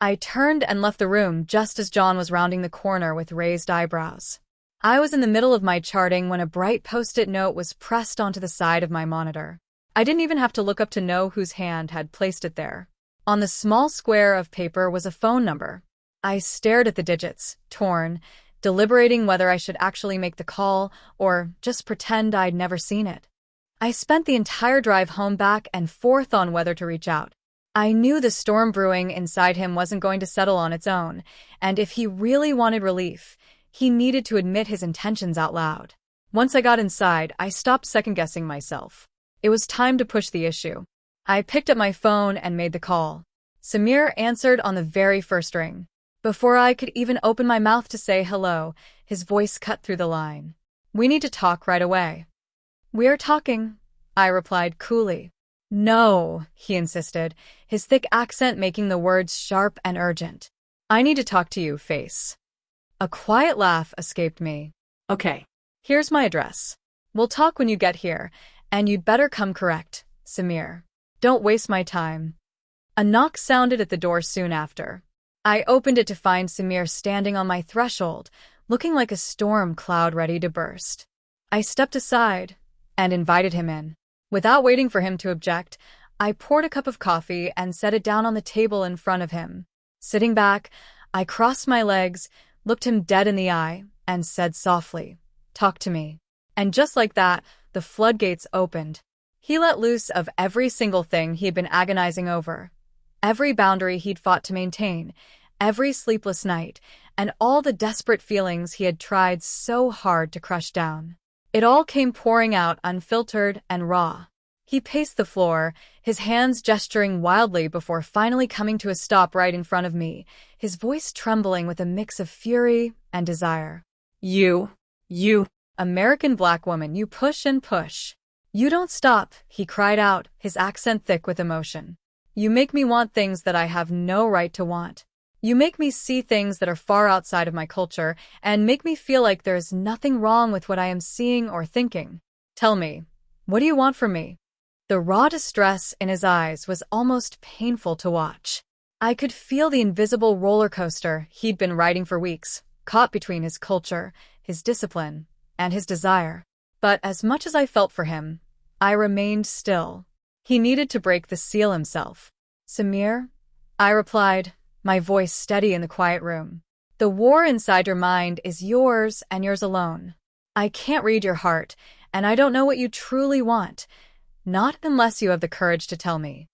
I turned and left the room just as John was rounding the corner with raised eyebrows. I was in the middle of my charting when a bright post-it note was pressed onto the side of my monitor. I didn't even have to look up to know whose hand had placed it there. On the small square of paper was a phone number. I stared at the digits, torn, deliberating whether I should actually make the call or just pretend I'd never seen it. I spent the entire drive home back and forth on whether to reach out. I knew the storm brewing inside him wasn't going to settle on its own, and if he really wanted relief, he needed to admit his intentions out loud. Once I got inside, I stopped second-guessing myself. It was time to push the issue. I picked up my phone and made the call. Samir answered on the very first ring. Before I could even open my mouth to say hello, his voice cut through the line. "We need to talk right away." "We are talking," I replied coolly. "No," he insisted, his thick accent making the words sharp and urgent. "I need to talk to you, face." A quiet laugh escaped me. Okay. "Here's my address. We'll talk when you get here, and you'd better come correct, Samir. Don't waste my time." A knock sounded at the door soon after. I opened it to find Samir standing on my threshold, looking like a storm cloud ready to burst. I stepped aside and invited him in. Without waiting for him to object, I poured a cup of coffee and set it down on the table in front of him. Sitting back, I crossed my legs, looked him dead in the eye, and said softly, "Talk to me." And just like that, the floodgates opened. He let loose of every single thing he'd been agonizing over. Every boundary he'd fought to maintain, every sleepless night, and all the desperate feelings he had tried so hard to crush down. It all came pouring out unfiltered and raw. He paced the floor, his hands gesturing wildly before finally coming to a stop right in front of me, his voice trembling with a mix of fury and desire. You, American black woman, you push and push. You don't stop," he cried out, his accent thick with emotion. "You make me want things that I have no right to want. You make me see things that are far outside of my culture and make me feel like there's nothing wrong with what I am seeing or thinking. Tell me, what do you want from me?" The raw distress in his eyes was almost painful to watch. I could feel the invisible roller coaster he'd been riding for weeks, caught between his culture, his discipline, and his desire. But as much as I felt for him, I remained still. He needed to break the seal himself. "Samir," I replied, my voice steady in the quiet room. "The war inside your mind is yours and yours alone. I can't read your heart, and I don't know what you truly want. Not unless you have the courage to tell me."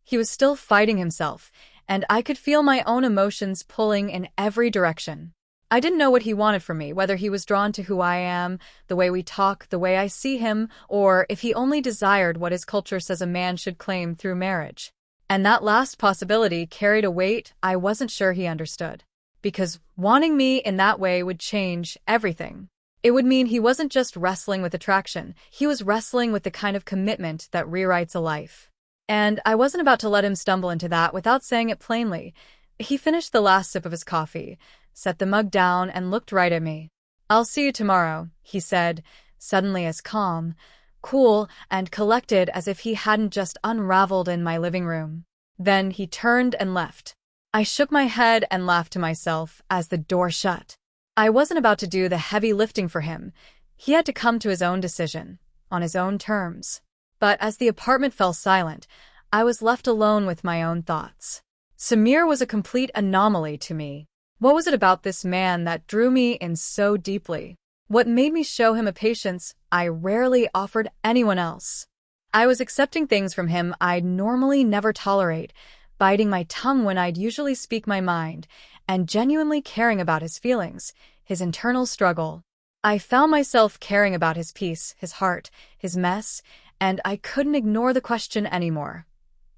He was still fighting himself, and I could feel my own emotions pulling in every direction. I didn't know what he wanted from me, whether he was drawn to who I am, the way we talk, the way I see him, or if he only desired what his culture says a man should claim through marriage. And that last possibility carried a weight I wasn't sure he understood. Because wanting me in that way would change everything. It would mean he wasn't just wrestling with attraction, he was wrestling with the kind of commitment that rewrites a life. And I wasn't about to let him stumble into that without saying it plainly. He finished the last sip of his coffee, set the mug down, and looked right at me. "I'll see you tomorrow," he said, suddenly as calm, cool, and collected as if he hadn't just unraveled in my living room. Then he turned and left. I shook my head and laughed to myself as the door shut. I wasn't about to do the heavy lifting for him. He had to come to his own decision, on his own terms. But as the apartment fell silent, I was left alone with my own thoughts. Samir was a complete anomaly to me. What was it about this man that drew me in so deeply? What made me show him a patience I rarely offered anyone else? I was accepting things from him I'd normally never tolerate, biting my tongue when I'd usually speak my mind, and genuinely caring about his feelings, his internal struggle. I found myself caring about his peace, his heart, his mess, and I couldn't ignore the question anymore.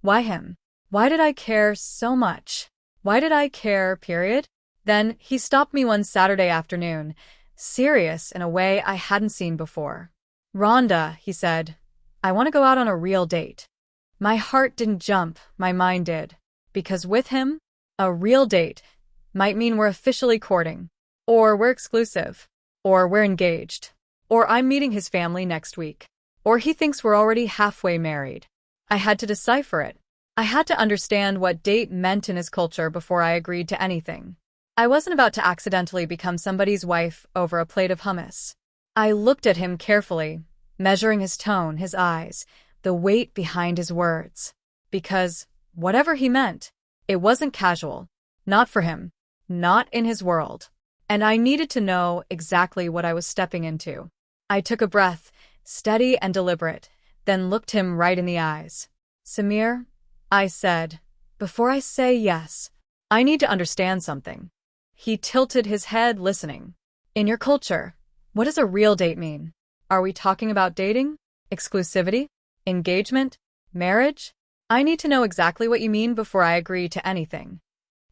Why him? Why did I care so much? Why did I care, period? Then he stopped me one Saturday afternoon, serious in a way I hadn't seen before. "Rhonda," he said, "I want to go out on a real date." My heart didn't jump, my mind did. Because with him, a real date might mean we're officially courting, or we're exclusive, or we're engaged, or I'm meeting his family next week, or he thinks we're already halfway married. I had to decipher it. I had to understand what date meant in his culture before I agreed to anything. I wasn't about to accidentally become somebody's wife over a plate of hummus. I looked at him carefully, measuring his tone, his eyes, the weight behind his words. Because, whatever he meant, it wasn't casual. Not for him. Not in his world. And I needed to know exactly what I was stepping into. I took a breath, steady and deliberate, then looked him right in the eyes. "Samir," I said, "before I say yes, I need to understand something." He tilted his head, listening. "In your culture, what does a real date mean? Are we talking about dating? Exclusivity? Engagement? Marriage? I need to know exactly what you mean before I agree to anything."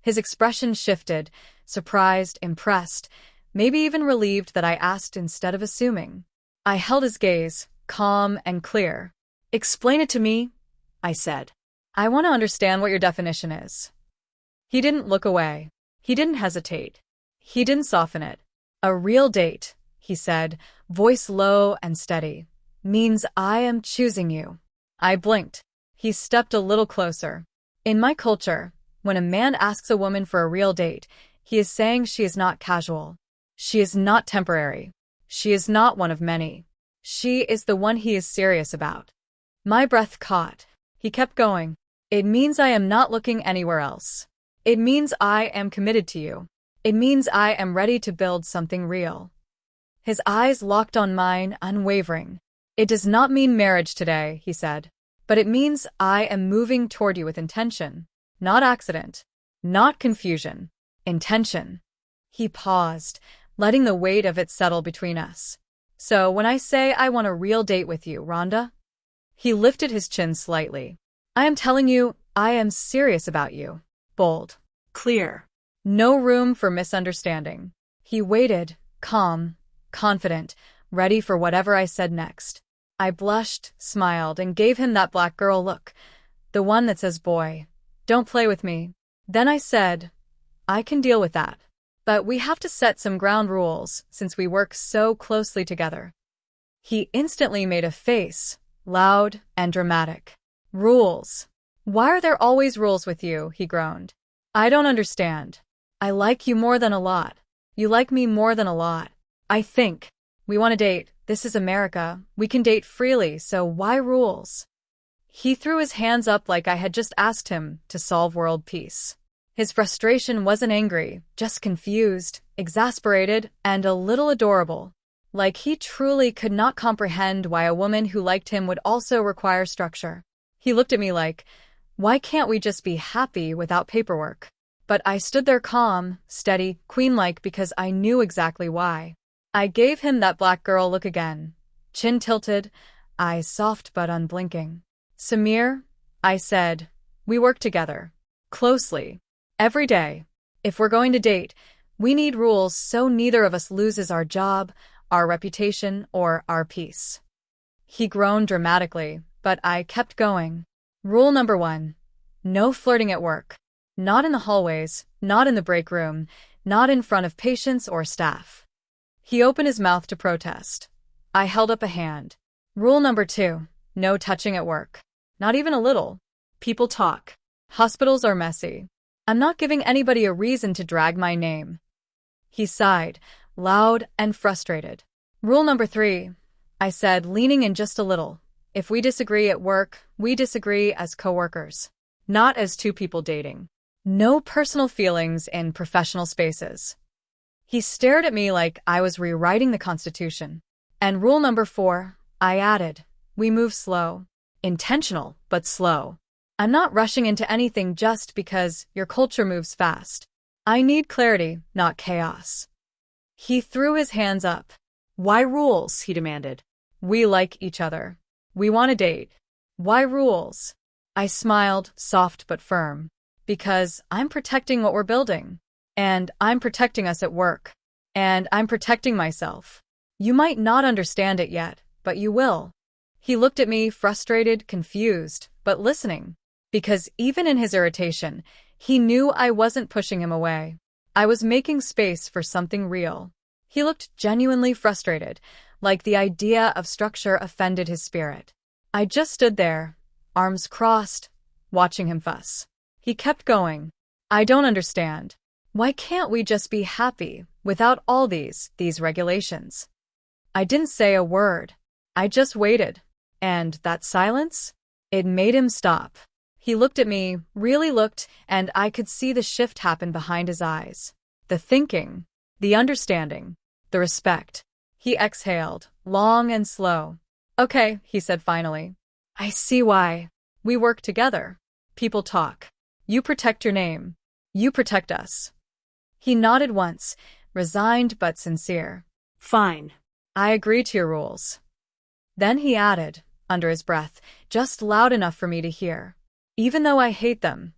His expression shifted, surprised, impressed, maybe even relieved that I asked instead of assuming. I held his gaze, calm and clear. "Explain it to me," I said. "I want to understand what your definition is." He didn't look away. He didn't hesitate. He didn't soften it. "A real date," he said, voice low and steady, "means I am choosing you." I blinked. He stepped a little closer. "In my culture, when a man asks a woman for a real date, he is saying she is not casual. She is not temporary. She is not one of many. She is the one he is serious about." My breath caught. He kept going. "It means I am not looking anywhere else. It means I am committed to you. It means I am ready to build something real." His eyes locked on mine, unwavering. "It does not mean marriage today," he said. "But it means I am moving toward you with intention. Not accident. Not confusion. Intention." He paused, letting the weight of it settle between us. "So when I say I want a real date with you, Rhonda?" He lifted his chin slightly. "I am telling you, I am serious about you." Bold. Clear. No room for misunderstanding. He waited, calm, confident, ready for whatever I said next. I blushed, smiled, and gave him that black girl look. The one that says, "Boy, don't play with me." Then I said, "I can deal with that. But we have to set some ground rules since we work so closely together." He instantly made a face, loud and dramatic. "Rules? Why are there always rules with you?" he groaned. "I don't understand. I like you more than a lot. You like me more than a lot. I think. We want to date. This is America. We can date freely, so why rules?" He threw his hands up like I had just asked him to solve world peace. His frustration wasn't angry, just confused, exasperated, and a little adorable. Like he truly could not comprehend why a woman who liked him would also require structure. He looked at me like, "Why can't we just be happy without paperwork?" But I stood there calm, steady, queen-like because I knew exactly why. I gave him that black girl look again. Chin tilted, eyes soft but unblinking. "Samir," I said, "we work together. Closely. Every day. If we're going to date, we need rules so neither of us loses our job, our reputation, or our peace." He groaned dramatically, but I kept going. "Rule number 1. No flirting at work. Not in the hallways, not in the break room, not in front of patients or staff." He opened his mouth to protest. I held up a hand. "Rule number 2. No touching at work. Not even a little. People talk. Hospitals are messy. I'm not giving anybody a reason to drag my name." He sighed, loud and frustrated. "Rule number 3, I said, leaning in just a little. "If we disagree at work, we disagree as coworkers. Not as two people dating. No personal feelings in professional spaces." He stared at me like I was rewriting the Constitution. "And rule number 4, I added, we move slow. Intentional, but slow. I'm not rushing into anything just because your culture moves fast. I need clarity, not chaos. He threw his hands up. Why rules? He demanded. We like each other. We want to date. Why rules? I smiled, soft but firm. Because I'm protecting what we're building. And I'm protecting us at work. And I'm protecting myself. You might not understand it yet, but you will. He looked at me, frustrated, confused, but listening. Because even in his irritation, he knew I wasn't pushing him away. I was making space for something real. He looked genuinely frustrated, like the idea of structure offended his spirit. I just stood there, arms crossed, watching him fuss. He kept going. I don't understand. Why can't we just be happy without all these regulations? I didn't say a word. I just waited. And that silence? It made him stop. He looked at me, really looked, and I could see the shift happen behind his eyes. The thinking, the understanding, the respect. He exhaled, long and slow. Okay, he said finally. I see why. We work together. People talk. You protect your name. You protect us. He nodded once, resigned but sincere. Fine. I agree to your rules. Then he added, under his breath, just loud enough for me to hear. Even though I hate them.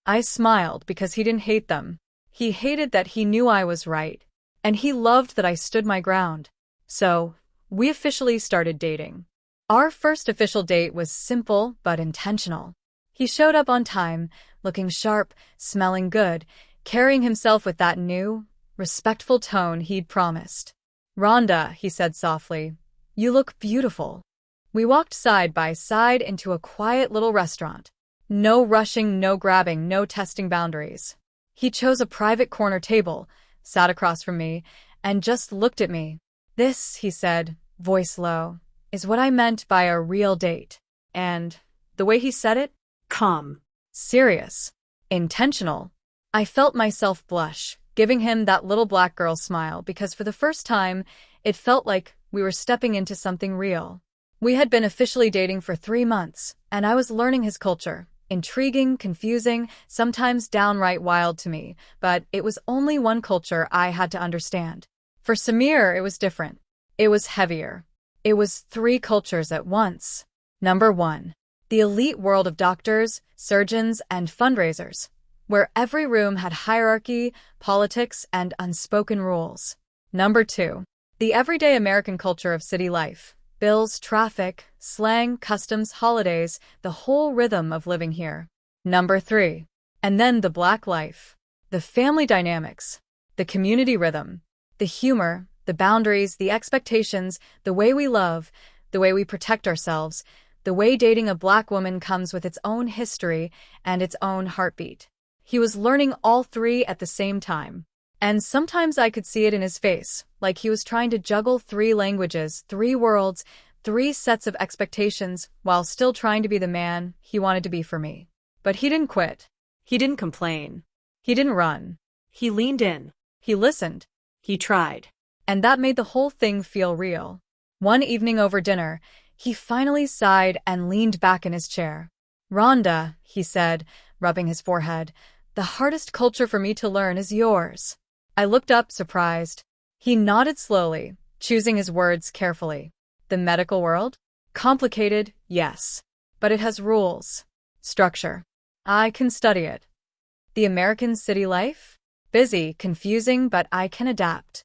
I smiled because he didn't hate them. He hated that he knew I was right. And he loved that I stood my ground. So, we officially started dating. Our first official date was simple but intentional. He showed up on time, looking sharp, smelling good, carrying himself with that new, respectful tone he'd promised. Rhonda, he said softly, you look beautiful. We walked side by side into a quiet little restaurant. No rushing, no grabbing, no testing boundaries. He chose a private corner table, sat across from me, and just looked at me. This, he said, voice low, is what I meant by a real date. And the way he said it? Calm. Serious. Intentional. I felt myself blush, giving him that little black girl smile because for the first time, it felt like we were stepping into something real. We had been officially dating for 3 months, and I was learning his culture. Intriguing, confusing, sometimes downright wild to me, but it was only one culture I had to understand. For Samir, it was different. It was heavier. It was 3 cultures at once. Number 1. The elite world of doctors, surgeons, and fundraisers, where every room had hierarchy, politics, and unspoken rules. Number 2. The everyday American culture of city life. Bills, traffic, slang, customs, holidays, the whole rhythm of living here. Number 3. And then the black life. The family dynamics. The community rhythm. The humor, the boundaries, the expectations, the way we love, the way we protect ourselves, the way dating a black woman comes with its own history and its own heartbeat. He was learning all 3 at the same time. And sometimes I could see it in his face, like he was trying to juggle 3 languages, 3 worlds, 3 sets of expectations, while still trying to be the man he wanted to be for me. But he didn't quit. He didn't complain. He didn't run. He leaned in. He listened. He tried. And that made the whole thing feel real. One evening over dinner, he finally sighed and leaned back in his chair. Rhonda, he said, rubbing his forehead, the hardest culture for me to learn is yours. I looked up, surprised. He nodded slowly, choosing his words carefully. The medical world? Complicated, yes. But it has rules. Structure. I can study it. The American city life? Busy, confusing, but I can adapt.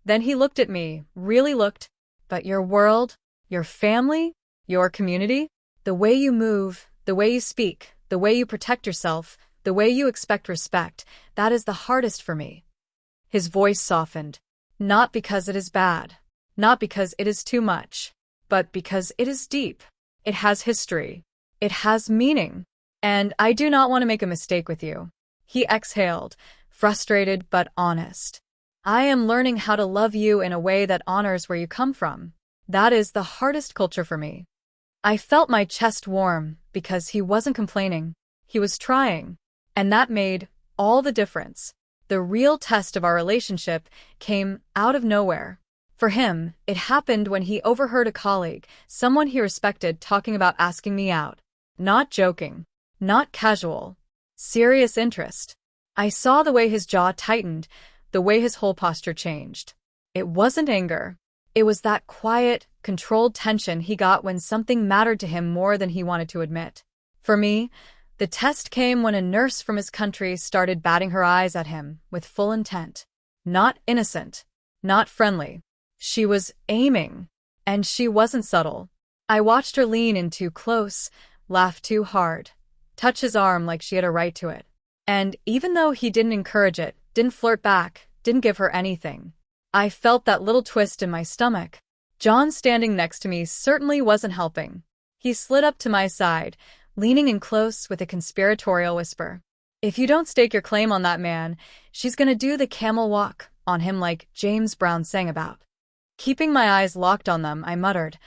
Then he looked at me, really looked. But your world? Your family? Your community? The way you move, the way you speak, the way you protect yourself, the way you expect respect, that is the hardest for me. His voice softened. Not because it is bad. Not because it is too much. But because it is deep. It has history. It has meaning. And I do not want to make a mistake with you. He exhaled, frustrated but honest. I am learning how to love you in a way that honors where you come from. That is the hardest culture for me. I felt my chest warm because he wasn't complaining. He was trying. And that made all the difference. The real test of our relationship came out of nowhere. For him, it happened when he overheard a colleague, someone he respected, talking about asking me out. Not joking. Not casual. Serious interest. I saw the way his jaw tightened, the way his whole posture changed. It wasn't anger. It was that quiet, controlled tension he got when something mattered to him more than he wanted to admit. For me, the test came when a nurse from his country started batting her eyes at him with full intent. Not innocent. Not friendly. She was aiming. And she wasn't subtle. I watched her lean in too close, laugh too hard, touch his arm like she had a right to it. And even though he didn't encourage it, didn't flirt back, didn't give her anything, I felt that little twist in my stomach. John standing next to me certainly wasn't helping. He slid up to my side, leaning in close with a conspiratorial whisper. If you don't stake your claim on that man, she's gonna do the camel walk on him like James Brown sang about. Keeping my eyes locked on them, I muttered,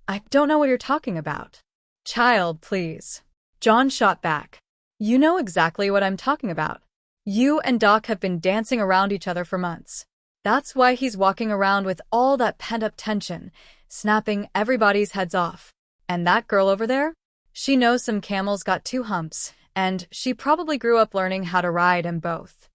I don't know what you're talking about. Child, please. John shot back. You know exactly what I'm talking about. You and Doc have been dancing around each other for months. That's why he's walking around with all that pent-up tension, snapping everybody's heads off. And that girl over there? She knows some camels got two humps, and she probably grew up learning how to ride them both.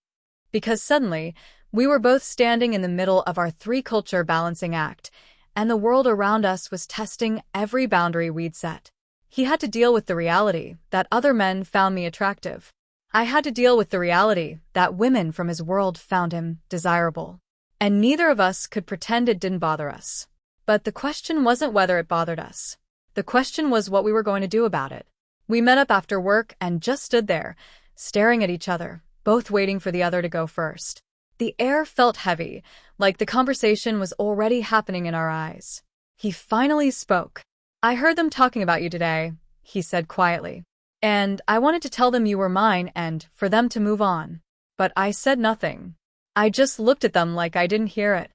Because suddenly, we were both standing in the middle of our three-culture balancing act, and the world around us was testing every boundary we'd set. He had to deal with the reality that other men found me attractive. I had to deal with the reality that women from his world found him desirable. And neither of us could pretend it didn't bother us. But the question wasn't whether it bothered us. The question was what we were going to do about it. We met up after work and just stood there, staring at each other, both waiting for the other to go first. The air felt heavy, like the conversation was already happening in our eyes. He finally spoke. I heard them talking about you today, he said quietly. And I wanted to tell them you were mine and for them to move on. But I said nothing. I just looked at them like I didn't hear it.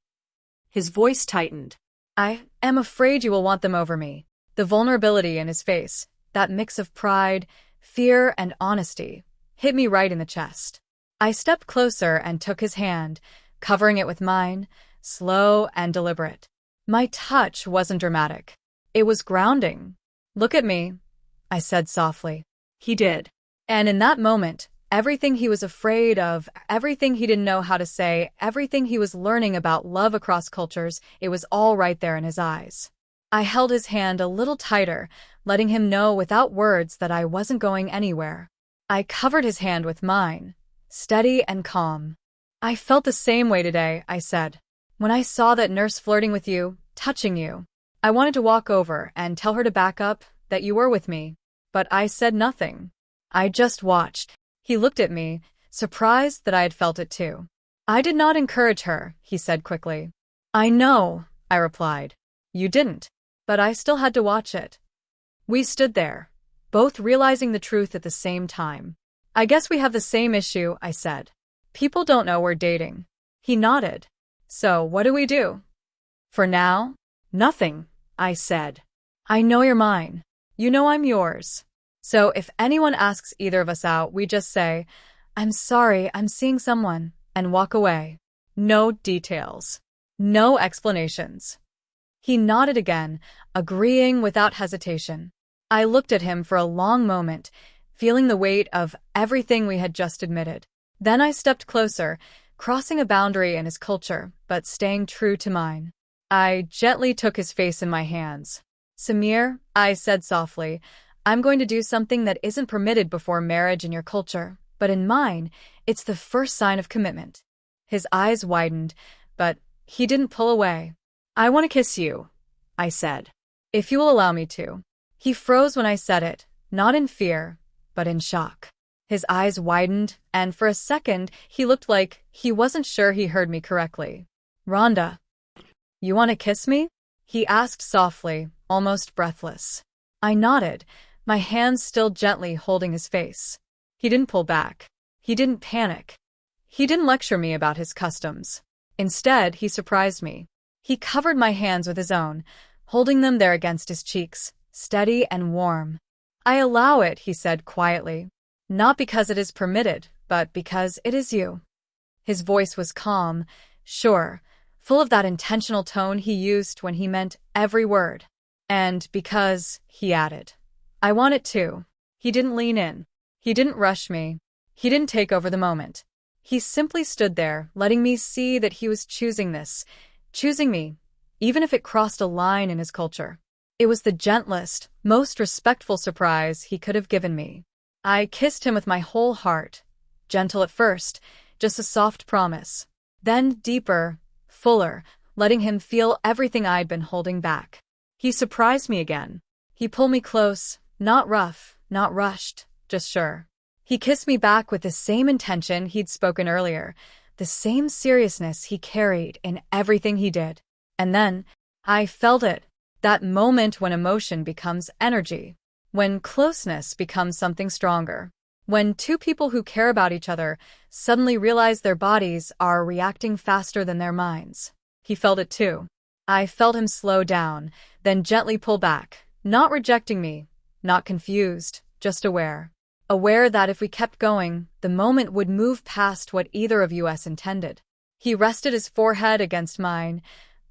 His voice tightened. I am afraid you will want them over me. The vulnerability in his face, that mix of pride, fear, and honesty, hit me right in the chest. I stepped closer and took his hand, covering it with mine, slow and deliberate. My touch wasn't dramatic. It was grounding. Look at me, I said softly. He did. And in that moment, everything he was afraid of, everything he didn't know how to say, everything he was learning about love across cultures, it was all right there in his eyes. I held his hand a little tighter, letting him know without words that I wasn't going anywhere. I covered his hand with mine, steady and calm. I felt the same way today, I said. When I saw that nurse flirting with you, touching you, I wanted to walk over and tell her to back up, that you were with me. But I said nothing. I just watched. He looked at me, surprised that I had felt it too. I did not encourage her, he said quickly. I know, I replied. You didn't. But I still had to watch it. We stood there, both realizing the truth at the same time. I guess we have the same issue, I said. People don't know we're dating. He nodded. So what do we do? For now, nothing, I said. I know you're mine. You know I'm yours. So if anyone asks either of us out, we just say, I'm sorry, I'm seeing someone, and walk away. No details. No explanations. He nodded again, agreeing without hesitation. I looked at him for a long moment, feeling the weight of everything we had just admitted. Then I stepped closer, crossing a boundary in his culture, but staying true to mine. I gently took his face in my hands. Samir, I said softly, I'm going to do something that isn't permitted before marriage in your culture, but in mine, it's the first sign of commitment. His eyes widened, but he didn't pull away. I want to kiss you, I said. If you will allow me to. He froze when I said it, not in fear, but in shock. His eyes widened, and for a second, he looked like he wasn't sure he heard me correctly. Rhonda, you want to kiss me? He asked softly, almost breathless. I nodded, my hands still gently holding his face. He didn't pull back. He didn't panic. He didn't lecture me about his customs. Instead, he surprised me. He covered my hands with his own, holding them there against his cheeks, steady and warm. I allow it, he said quietly. Not because it is permitted, but because it is you. His voice was calm, sure, full of that intentional tone he used when he meant every word. And because, he added, I want it too. He didn't lean in. He didn't rush me. He didn't take over the moment. He simply stood there, letting me see that he was choosing this, choosing me, even if it crossed a line in his culture. It was the gentlest, most respectful surprise he could have given me. I kissed him with my whole heart, gentle at first, just a soft promise. Then deeper, fuller, letting him feel everything I'd been holding back. He surprised me again. He pulled me close, not rough, not rushed, just sure. He kissed me back with the same intention he'd spoken earlier, the same seriousness he carried in everything he did. And then, I felt it, that moment when emotion becomes energy, when closeness becomes something stronger, when two people who care about each other suddenly realize their bodies are reacting faster than their minds. He felt it too. I felt him slow down, then gently pull back, not rejecting me, not confused, just aware. Aware that if we kept going, the moment would move past what either of us intended. He rested his forehead against mine,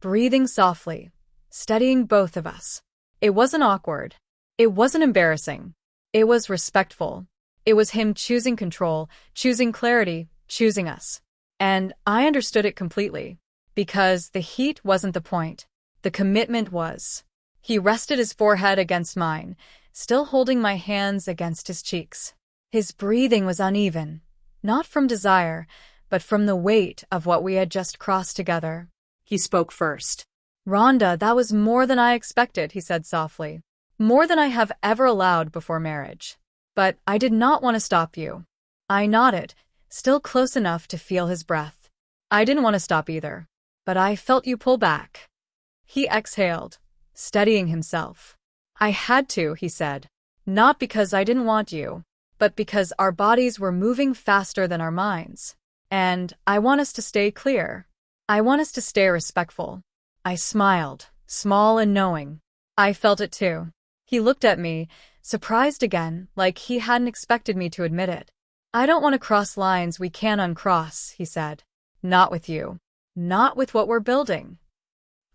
breathing softly, steadying both of us. It wasn't awkward. It wasn't embarrassing. It was respectful. It was him choosing control, choosing clarity, choosing us. And I understood it completely. Because the heat wasn't the point. The commitment was. He rested his forehead against mine, still holding my hands against his cheeks. His breathing was uneven, not from desire, but from the weight of what we had just crossed together. He spoke first. Rhonda, that was more than I expected, he said softly. More than I have ever allowed before marriage. But I did not want to stop you. I nodded, still close enough to feel his breath. I didn't want to stop either. But I felt you pull back. He exhaled, steadying himself. I had to, he said. Not because I didn't want you, but because our bodies were moving faster than our minds. And I want us to stay clear. I want us to stay respectful. I smiled, small and knowing. I felt it too. He looked at me, surprised again, like he hadn't expected me to admit it. I don't want to cross lines we can't uncross, he said. Not with you. Not with what we're building.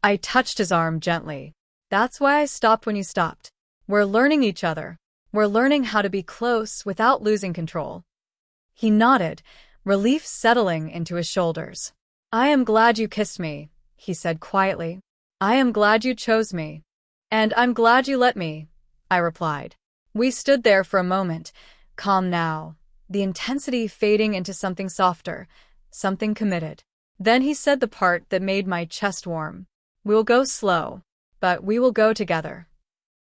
I touched his arm gently. That's why I stopped when you stopped. We're learning each other. We're learning how to be close without losing control. He nodded, relief settling into his shoulders. I am glad you kissed me, he said quietly. I am glad you chose me. And I'm glad you let me, I replied. We stood there for a moment, calm now, the intensity fading into something softer, something committed. Then he said the part that made my chest warm. We'll go slow, but we will go together.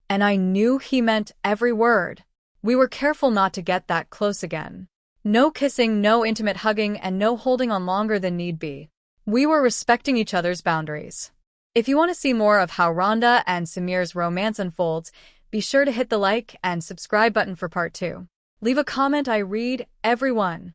And I knew he meant every word. We were careful not to get that close again. No kissing, no intimate hugging, and no holding on longer than need be. We were respecting each other's boundaries. If you want to see more of how Rhonda and Samir's romance unfolds, be sure to hit the like and subscribe button for part 2. Leave a comment, I read every one.